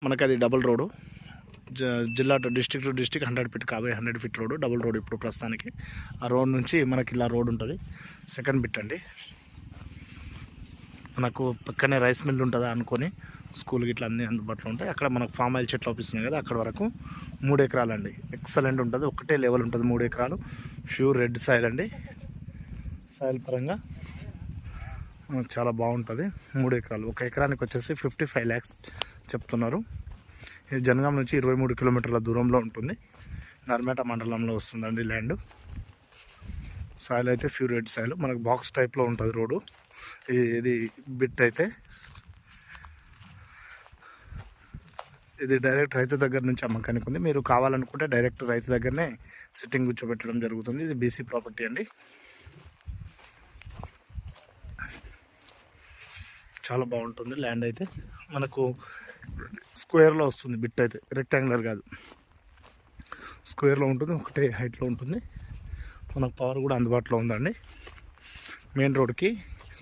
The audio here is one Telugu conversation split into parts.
మనకు అది డబుల్ రోడ్డు, జిల్లా డిస్ట్రిక్ట్ టు డిస్ట్రిక్ట్ 100 ఫీట్ కాబట్టి 100 ఫీట్ రోడ్డు, డబుల్ రోడ్ ఇప్పుడు ప్రస్తుతానికి. ఆ రోడ్ నుంచి మనకి ఇలా రోడ్ ఉంటుంది. సెకండ్ బిట్ అండి. మనకు పక్కనే రైస్ మిల్ ఉంటుందా అనుకొని స్కూల్కి ఇట్లా అన్నీ అందుబాటులో ఉంటాయి. అక్కడ మనకు ఫామ్ ఆయిల్ చెట్లు ఆపిస్తున్నాయి కదా, అక్కడ వరకు 3 ఎకరాలు అండి. ఎక్సలెంట్ ఉంటుంది, ఒకటే లెవెల్ ఉంటుంది. 3 ఎకరాలు ప్యూర్ రెడ్ సాయిల్ అండి. సాయిల్ పరంగా చాలా బాగుంటుంది. 3 ఎకరాలు, 1 ఎకరానికి వచ్చేసి 55 lakhs చెప్తున్నారు. ఇది జనగాం నుంచి 23 కిలోమీటర్ల దూరంలో ఉంటుంది. నర్మేట మండలంలో వస్తుందండి ల్యాండ్. సాయిల్ అయితే ప్యూర్ రెడ్ సాయిల్, మనకు బాక్స్ టైప్లో ఉంటుంది రోడ్డు. ఇది బిట్ అయితే ఇది డైరెక్ట్ రైతు దగ్గర నుంచి అమ్మకానికి ఉంది. మీరు కావాలనుకుంటే డైరెక్ట్ రైతు దగ్గరనే సిట్టింగ్ కూర్చోబెట్టడం జరుగుతుంది. ఇది బీసీ ప్రాపర్టీ అండి. చాలా బాగుంటుంది ల్యాండ్ అయితే. మనకు స్క్వేర్లో వస్తుంది బిట్ అయితే, రెక్టాంగులర్ కాదు, స్క్వేర్లో ఉంటుంది, ఒకటే హైట్లో ఉంటుంది. మనకు పవర్ కూడా అందుబాటులో ఉందండి. మెయిన్ రోడ్కి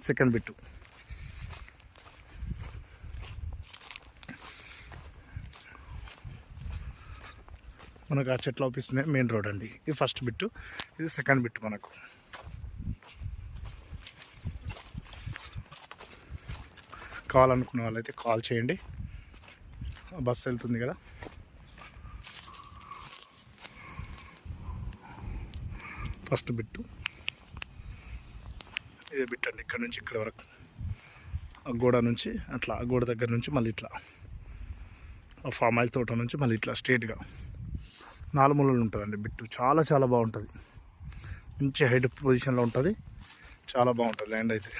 సెకండ్ బిట్టు. మనకు ఆ చెట్లు ఆపిస్తున్నాయి. మెయిన్ రోడ్ అండి. ఇది ఫస్ట్ బిట్టు, ఇది సెకండ్ బిట్టు. మనకు కావాలనుకున్న వాళ్ళైతే కాల్ చేయండి. బస్సు వెళ్తుంది కదా. ఫస్ట్ బిట్టు ఇదే బిట్ అండి. ఇక్కడ నుంచి ఇక్కడ వరకు, ఆ గోడ నుంచి అట్లా, ఆ గోడ దగ్గర నుంచి మళ్ళీ ఇట్లా, ఆ ఫామ్ ఆయిల్ తోట నుంచి మళ్ళీ ఇట్లా స్ట్రేట్గా 4 మూలలు ఉంటుందండి బిట్టు. చాలా చాలా బాగుంటుంది. మంచి హైట్ పొజిషన్లో ఉంటుంది. చాలా బాగుంటుంది ల్యాండ్ అయితే.